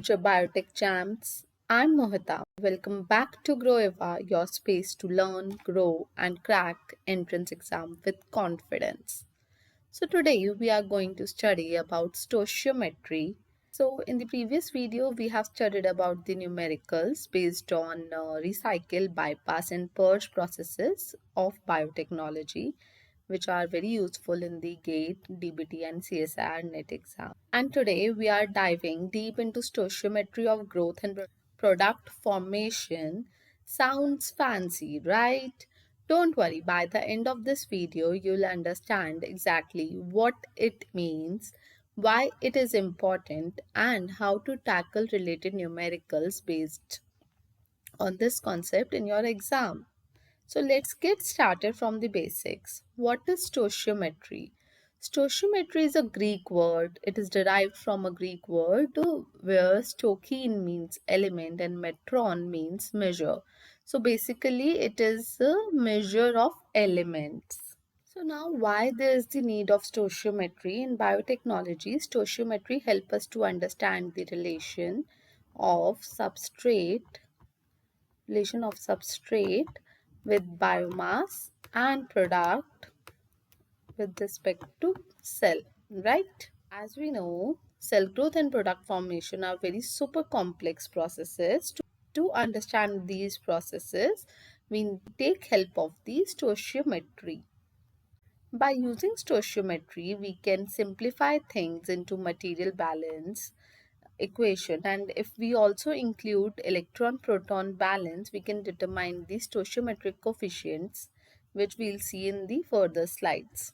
future biotech champs. I'm Mohita. Welcome back to Groweva, your space to learn, grow, and crack entrance exam with confidence. So today we are going to study about stoichiometry. So in the previous video we have studied about the numericals based on recycle, bypass and purge processes of biotechnology, which are very useful in the GATE, DBT and CSIR NET exam. And today we are diving deep into stoichiometry of growth and product formation. Sounds fancy, right? Don't worry, by the end of this video, you'll understand exactly what it means, why it is important, and how to tackle related numericals based on this concept in your exam. So let's get started from the basics. What is stoichiometry? Stoichiometry is a Greek word. It is derived from a Greek word where stoichein means element and metron means measure. So basically it is a measure of elements. So now why there is the need of stoichiometry in biotechnology? Stoichiometry helps us to understand the of substrate relation of substrate with biomass and product with respect to cell, right? As we know, cell growth and product formation are very super complex processes. To understand these processes, we take help of the stoichiometry. By using stoichiometry, we can simplify things into material balance equation, and if we also include electron proton balance, we can determine the stoichiometric coefficients, which we'll see in the further slides.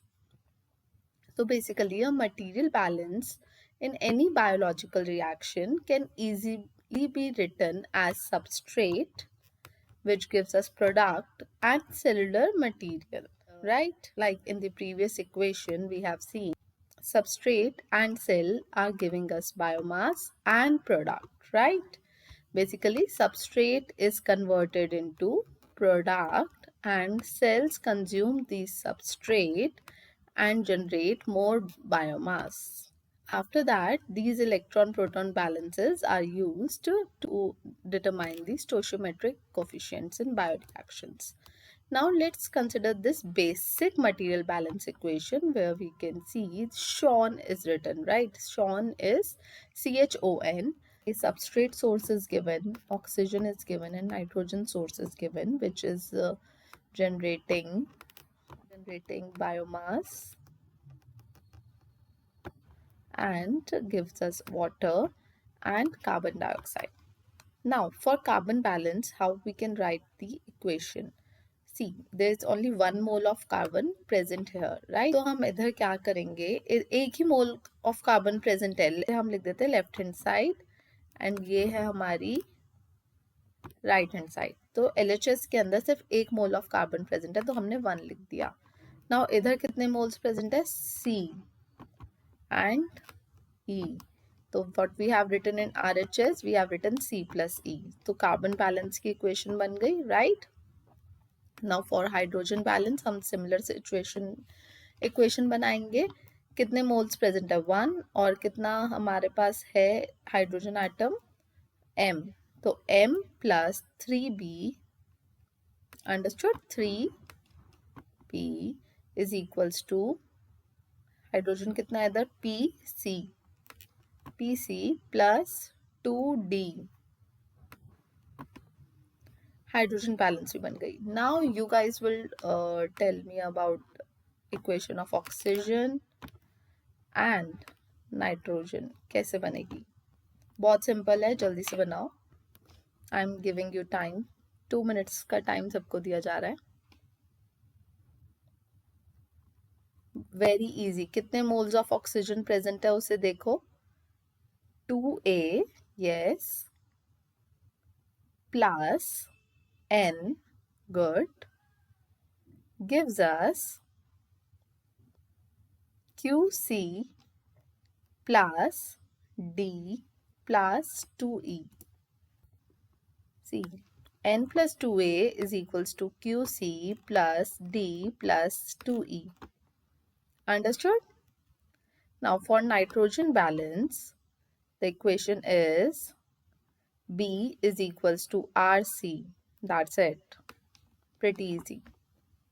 So basically a material balance in any biological reaction can easily be written as substrate, which gives us product, and cellular material, right? Like in the previous equation we have seen, substrate and cell are giving us biomass and product, right? Basically, substrate is converted into product and cells consume the substrate and generate more biomass. After that, these electron proton balances are used to determine the stoichiometric coefficients in bioreactions. Now let's consider this basic material balance equation where we can see SHON is written, right? SHON is CHON. A substrate source is given, oxygen is given, and nitrogen source is given, which is generating biomass and gives us water and carbon dioxide. Now for carbon balance, how we can write the equation? See, there is only 1 mole of carbon present here, right? तो हम इधर क्या करेंगे, एक ही मोल of carbon present है, हम लिख देते हैं left hand side and ये है हमारी right hand side. तो LHS के अंदर सिर्फ 1 मोल of carbon present है, तो हमने 1 लिख दिया. Now इधर कितने moles present है? C and E. So what we have written in RHS, we have written C plus E. तो carbon balance की equation बन गई, right? Now for hydrogen balance हम similar equation बनाएंगे. कितने moles present है? 1 और कितना हमारे पास है hydrogen atom? M. तो M plus 3B, understood? 3B is equals to hydrogen कितना है इधर? PC plus 2D. Hydrogen balance भी बन गई. Now you guys will tell me about equation of oxygen and nitrogen कैसे बनेगी. बहुत सिंपल है, जल्दी से बनाओ. I am giving you time. 2 minutes का टाइम सबको दिया जा रहा है. Very easy. कितने मोल्स ऑफ ऑक्सीजन प्रेजेंट है उसे देखो. 2A, yes, plus N, good, gives us QC plus D plus 2E. See, N plus 2A is equals to QC plus D plus 2E. Understood? Now for nitrogen balance, the equation is B is equals to RC. That's it. Pretty easy.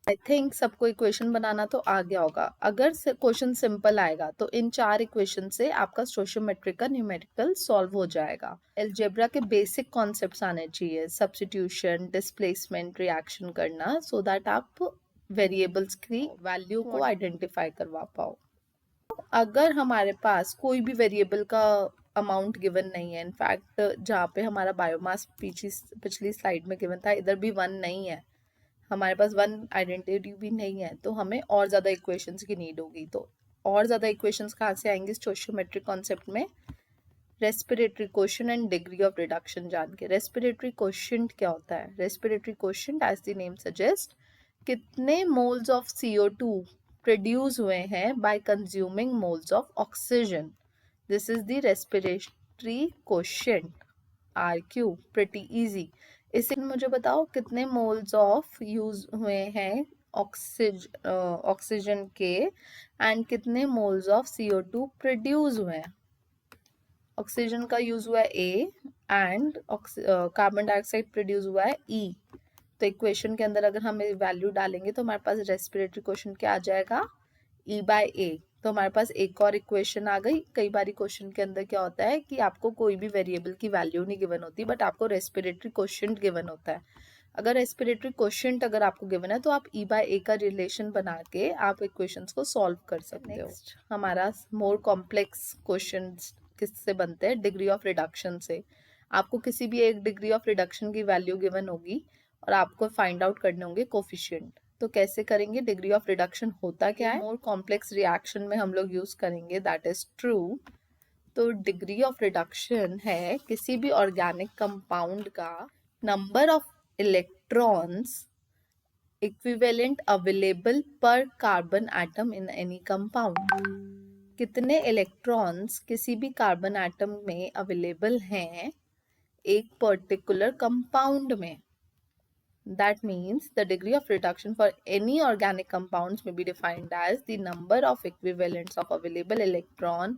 I think सबको equation बनाना तो आ गया होगा. अगर question simple आएगा तो इन 4 equation से आपका stoichiometric का न्यूमेरिकल सॉल्व हो जाएगा. एलजेब्रा के बेसिक कॉन्सेप्ट्स आने चाहिए, सब्स्टिट्यूशन, डिस्प्लेसमेंट, रिएक्शन करना, सो दैट आप वेरिएबल्स की वैल्यू को आइडेंटिफाई करवा पाओ. अगर हमारे पास कोई भी वेरिएबल का अमाउंट गिवन नहीं है, इनफैक्ट जहाँ पे हमारा बायोमास पिछली स्लाइड में गिवन था इधर भी 1 नहीं है, हमारे पास 1 आइडेंटिटी भी नहीं है, तो हमें और ज़्यादा इक्वेशंस की नीड होगी. तो और ज़्यादा इक्वेशंस कहाँ से आएंगे स्टोशियोमेट्रिक कॉन्सेप्ट में? Respiratory quotient and degree of reduction जान के. रेस्पिरेटरी क्वोशिएंट क्या होता है? Respiratory quotient as the name suggest, कितने मोल्स ऑफ CO2 प्रोड्यूस हुए हैं by consuming moles of oxygen. This is the respiratory quotient, RQ. Pretty easy. इसे मुझे बताओ कितने मोल्स ऑफ यूज हुए हैं ऑक्सीजन के एंड कितने मोल्स ऑफ CO2 प्रोड्यूस हुए हैं. ऑक्सीजन का यूज हुआ है A and carbon dioxide produce हुआ है E. तो इक्वेशन के अंदर अगर हम वैल्यू डालेंगे तो हमारे पास रेस्पिरेटरी क्वेश्चन क्या आ जाएगा? E/A. तो हमारे पास एक और इक्वेशन आ गई. कई बार क्वेश्चन के अंदर क्या होता है कि आपको कोई भी वेरिएबल की वैल्यू नहीं गिवन होती, बट आपको रेस्पिरेटरी क्वोशिएंट गिवन होता है. अगर रेस्पिरेटरी क्वोशिएंट अगर आपको गिवन है तो आप E/A का रिलेशन बना के आप इक्वेशंस को सॉल्व कर सकते हो. हमारा मोर कॉम्प्लेक्स क्वेश्चंस किससे बनते हैं? डिग्री ऑफ रिडक्शन से. आपको किसी भी एक डिग्री ऑफ रिडक्शन की वैल्यू गिवन होगी और आपको फाइंड आउट करने होंगे कोफिशिएंट. तो कैसे करेंगे? डिग्री ऑफ रिडक्शन होता क्या है? मोर कॉम्प्लेक्स रिएक्शन में हम लोग यूज करेंगे, दैट इज ट्रू. तो डिग्री ऑफ रिडक्शन है किसी भी ऑर्गेनिक कंपाउंड का number of electrons equivalent available पर carbon atom in any compound. कितने इलेक्ट्रॉन्स किसी भी कार्बन एटम में अवेलेबल हैं एक पर्टिकुलर कंपाउंड में. That means the degree of reduction for any organic compounds may be defined as the number of equivalents of available electron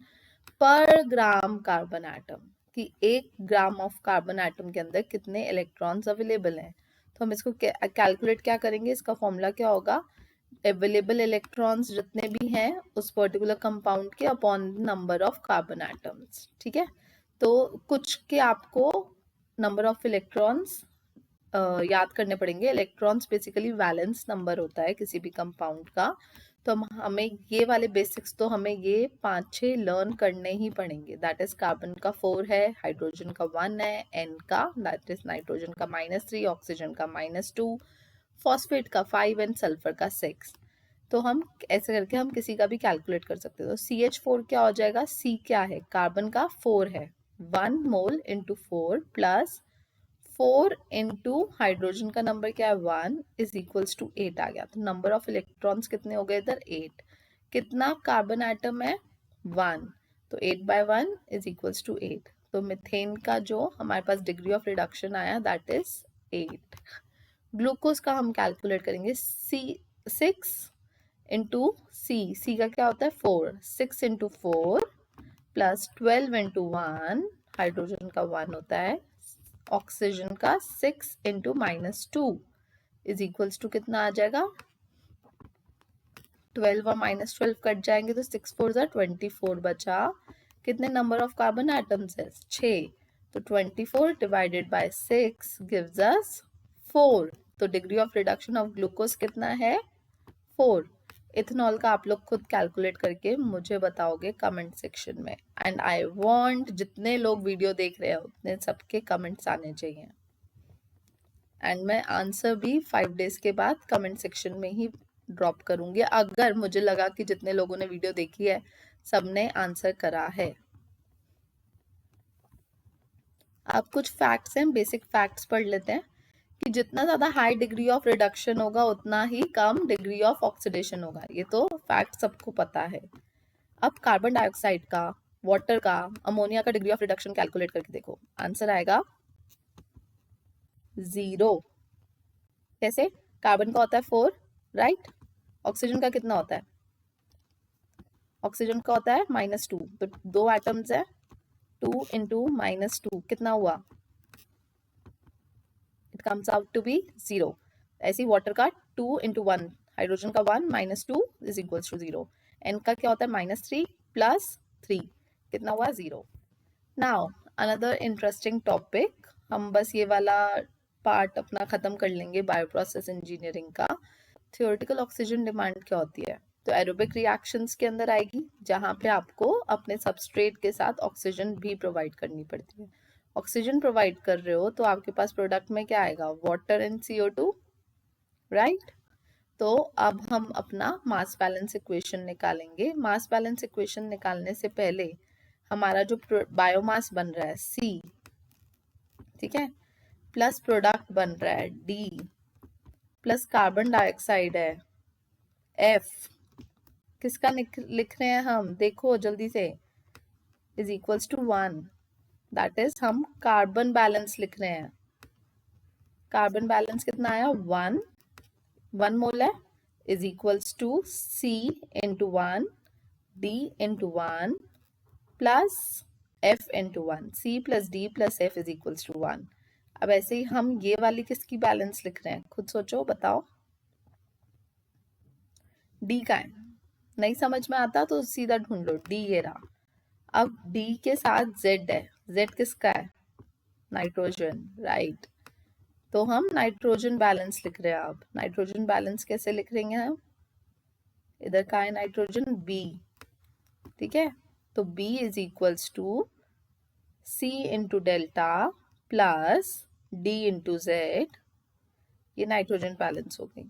per gram carbon atom. कि 1 gram of carbon atom के अंदर कितने electrons available हैं. तो हम इसको calculate क्या करेंगे? इसका फॉर्मूला क्या होगा? अवेलेबल इलेक्ट्रॉन्स जितने भी हैं उस पर्टिकुलर कंपाउंड के upon number of carbon atoms. ठीक है. तो कुछ के आपको नंबर ऑफ इलेक्ट्रॉन्स याद करने पड़ेंगे. इलेक्ट्रॉन्स बेसिकली वैलेंस नंबर होता है किसी भी कंपाउंड का. तो हमें ये वाले बेसिक्स तो हमें ये 5-6 लर्न करने ही पड़ेंगे. दैट इज कार्बन का 4 है, हाइड्रोजन का 1 है, N का दैट इज नाइट्रोजन का -3, ऑक्सीजन का -2, फॉस्फेट का 5 एंड सल्फर का 6. तो हम ऐसे करके हम किसी का भी कैलकुलेट कर सकते हैं. तो CH4 क्या हो जाएगा? C क्या है? कार्बन का 4 है, 1 mole into 4 plus 4 into hydrogen का नंबर क्या है? 1 इज इक्वल्स टू 8 आ गया. तो नंबर ऑफ इलेक्ट्रॉन्स कितने हो गए इधर? 8. कितना कार्बन एटम है? 1. तो 8/1 इज इक्वल्स टू 8. तो मिथेन का जो हमारे पास डिग्री ऑफ रिडक्शन आया दैट इज 8. ग्लूकोज का हम कैलकुलेट करेंगे. 6 इंटू सी का क्या होता है? 4. 6 इंटू 4 प्लस 12 इंटू 1, हाइड्रोजन का 1 होता है, ऑक्सीजन का 6 इंटू -2 इज इक्वल्स टू कितना आ जाएगा? 12 और -12 कट जाएंगे तो 6 4 24 बचा. कितने नंबर ऑफ कार्बन एटम्स है? 6. तो 24 डिवाइडेड बाय 6 गिव्स अस 4. तो degree of reduction of glucose कितना है? 4. इथेनॉल का आप लोग खुद कैलकुलेट करके मुझे बताओगे कमेंट सेक्शन में. एंड आई वांट जितने लोग वीडियो देख रहे हैं उतने सबके कमेंट्स आने चाहिए. एंड मैं आंसर भी 5 डेज के बाद कमेंट सेक्शन में ही ड्रॉप करूंगी अगर मुझे लगा कि जितने लोगों ने वीडियो देखी है सबने आंसर करा है. अब कुछ फैक्ट्स हैं, बेसिक फैक्ट्स पढ़ लेते हैं कि जितना ज़्यादा हाई डिग्री ऑफ रिडक्शन होगा उतना ही कम डिग्री ऑफ ऑक्सीडेशन होगा. ये तो फैक्ट सबको पता है. अब कार्बन डाइऑक्साइड का, वाटर का, अमोनिया का डिग्री ऑफ रिडक्शन कैलकुलेट करके देखो. आंसर आएगा 0. कैसे? कार्बन का होता है 4, राइट. ऑक्सीजन का कितना होता है? ऑक्सीजन का होता है -2. तो 2 एटम्स है, 2 इंटू -2 कितना हुआ? It comes out to be 0. ऐसे ही वाटर का 2 into 1, हाइड्रोजन का 1 minus 2 is equals to 0. N का क्या होता है -3 plus 3, कितना हुआ 0. नाउ अनदर इंटरेस्टिंग टॉपिक, हम बस ये वाला पार्ट अपना खत्म कर लेंगे बायोप्रोसेस इंजीनियरिंग का. थियोरेटिकल ऑक्सीजन डिमांड क्या होती है? तो एरोबिक रिएक्शंस के अंदर आएगी, जहाँ पे आपको अपने सबस्ट्रेट के साथ ऑक्सीजन भी प्रोवाइड करनी पड़ती है. ऑक्सीजन प्रोवाइड कर रहे हो तो आपके पास प्रोडक्ट में क्या आएगा? Water and CO2, right. तो अब हम अपना मास बैलेंस इक्वेशन निकालेंगे. मास बैलेंस इक्वेशन निकालने से पहले हमारा जो बायोमास बन रहा है C, ठीक है, प्लस प्रोडक्ट बन रहा है D, प्लस कार्बन डाइऑक्साइड है F, किसका लिख रहे हैं हम? देखो जल्दी से, is equals to 1. That is हम कार्बन बैलेंस लिख रहे हैं. कार्बन बैलेंस कितना आया? 1 मोल है, is equals to C into 1 D into 1 plus F into 1. C plus D plus F is equals to 1. अब ऐसे ही हम ये वाली किसकी बैलेंस लिख रहे हैं? खुद सोचो, बताओ. D का है. नहीं समझ में आता तो सीधा ढूंढ लो. D ये रहा. अब D के साथ Z है. Z किसका है? Nitrogen, right. तो हम नाइट्रोजन बैलेंस लिख रहे हैं. अब नाइट्रोजन बैलेंस कैसे लिख रहे हैं हम? इधर का है नाइट्रोजन B, ठीक है. तो B is equals to C into delta plus D into Z. ये नाइट्रोजन बैलेंस हो गई.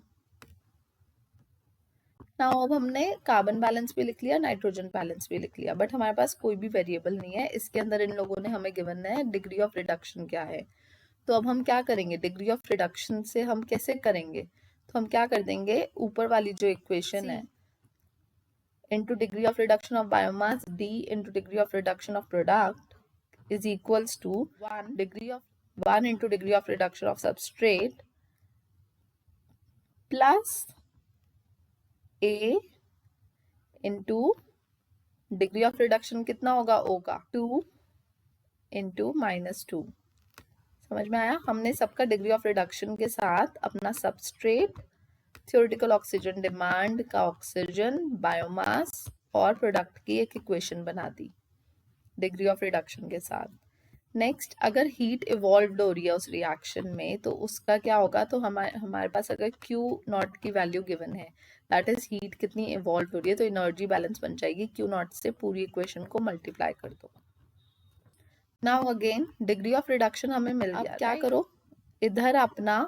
नाउ अब हमने कार्बन बैलेंस भी लिख लिया, नाइट्रोजन बैलेंस भी लिख लिया, बट हमारे पास कोई भी वेरिएबल नहीं है. इसके अंदर इन लोगों ने हमें गिवन है डिग्री ऑफ रिडक्शन क्या है. तो अब हम क्या करेंगे? डिग्री ऑफ रिडक्शन से हम कैसे करेंगे? तो हम क्या कर देंगे, ऊपर वाली जो इक्वेशन है, into degree of reduction of biomass D into degree of reduction of product is equals to 1 into degree of reduction of substrate plus A into degree of reduction कितना होगा? O का 2 into -2. समझ में आया? हमने सबका degree of reduction के साथ अपना सबस्ट्रेट, थियोरेटिकल ऑक्सीजन डिमांड का ऑक्सीजन, बायोमास और प्रोडक्ट की एक इक्वेशन बना दी डिग्री ऑफ रिडक्शन के साथ. नेक्स्ट, अगर हीट इवॉल्व हो रही है उस रिएक्शन में तो उसका क्या होगा? तो हमारे पास अगर Q0 की वैल्यू गिवन है, दैट इज हीट कितनी इवॉल्व हो रही है, तो एनर्जी बैलेंस बन जाएगी. Q0 से पूरी इक्वेशन को मल्टीप्लाई कर दो. Now again degree of reduction हमें मिल गया. अब क्या करो, इधर अपना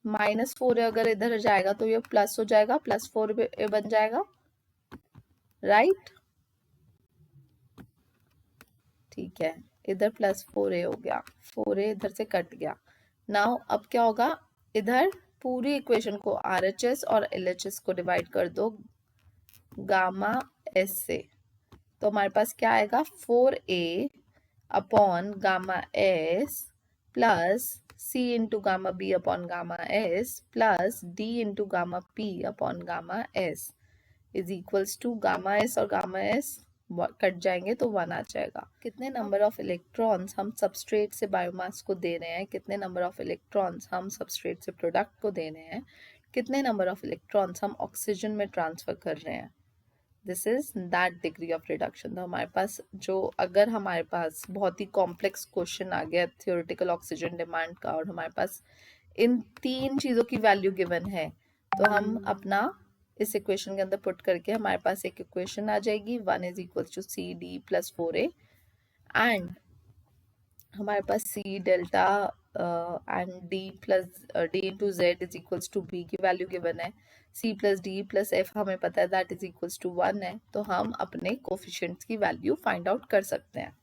-4 अगर इधर जाएगा तो ये प्लस हो जाएगा, +4 बन जाएगा, राइट. ठीक है, इधर +4A हो गया, 4A इधर से कट गया. नाउ अब क्या होगा, इधर पूरी इक्वेशन को RHS और LHS को डिवाइड कर दो गामा S से. तो हमारे पास क्या आएगा? 4A upon gamma S plus C into gamma B upon gamma S plus D into gamma P upon gamma S is equals to gamma S और गामा S कट जाएंगे तो 1 आ जाएगा. कितने नंबर ऑफ इलेक्ट्रॉन्स हम substrate से biomass को दे रहे हैं, कितने नंबर ऑफ इलेक्ट्रॉन्स हम सबस्ट्रेट से प्रोडक्ट को दे रहे हैं, कितने नंबर ऑफ इलेक्ट्रॉन्स हम ऑक्सीजन में ट्रांसफर कर रहे हैं, this is that degree of reduction. तो हमारे पास जो, अगर हमारे पास बहुत ही कॉम्प्लेक्स क्वेश्चन आ गया थियोरेटिकल ऑक्सीजन डिमांड का और हमारे पास इन 3 चीज़ों की वैल्यू गिवन है, तो हम अपना इस इक्वेशन के अंदर पुट करके हमारे पास एक इक्वेशन आ जाएगी. 1 is equal to CD plus 4A and हमारे पास C delta and D plus D into Z is equals to B की वैल्यू गिवन है. C plus D plus F हमें पता है दैट इज इक्वल्स टू 1 है. तो हम अपने कोफिशिएंट्स की वैल्यू फाइंड आउट कर सकते हैं.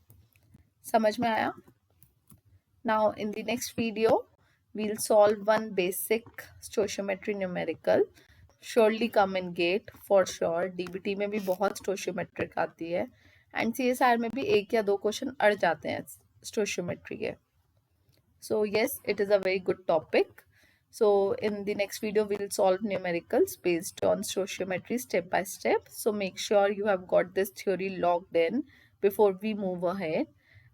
समझ में आया? Now in the next video we'll solve one basic stoichiometry numerical. Surely come in GATE for sure. DBT में भी बहुत stoichiometric आती है एंड CSR में भी 1 या 2 क्वेश्चन अड़ जाते हैं stoichiometry के. So yes, it is a very good topic. So in the next video we'll solve numericals based on stoichiometry step by step. So make sure you have got this theory logged in before we move ahead.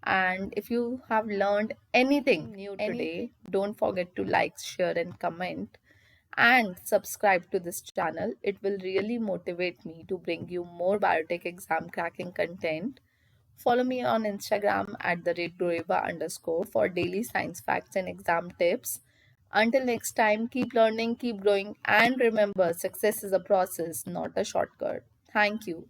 And if you have learned anything new today, don't forget to like, share, and comment and subscribe to this channel. It will really motivate me to bring you more biotech exam cracking content. Follow me on Instagram at the rate @Gureva_ for daily science facts and exam tips. Until next time, keep learning, keep growing, and remember success is a process, not a shortcut. Thank you.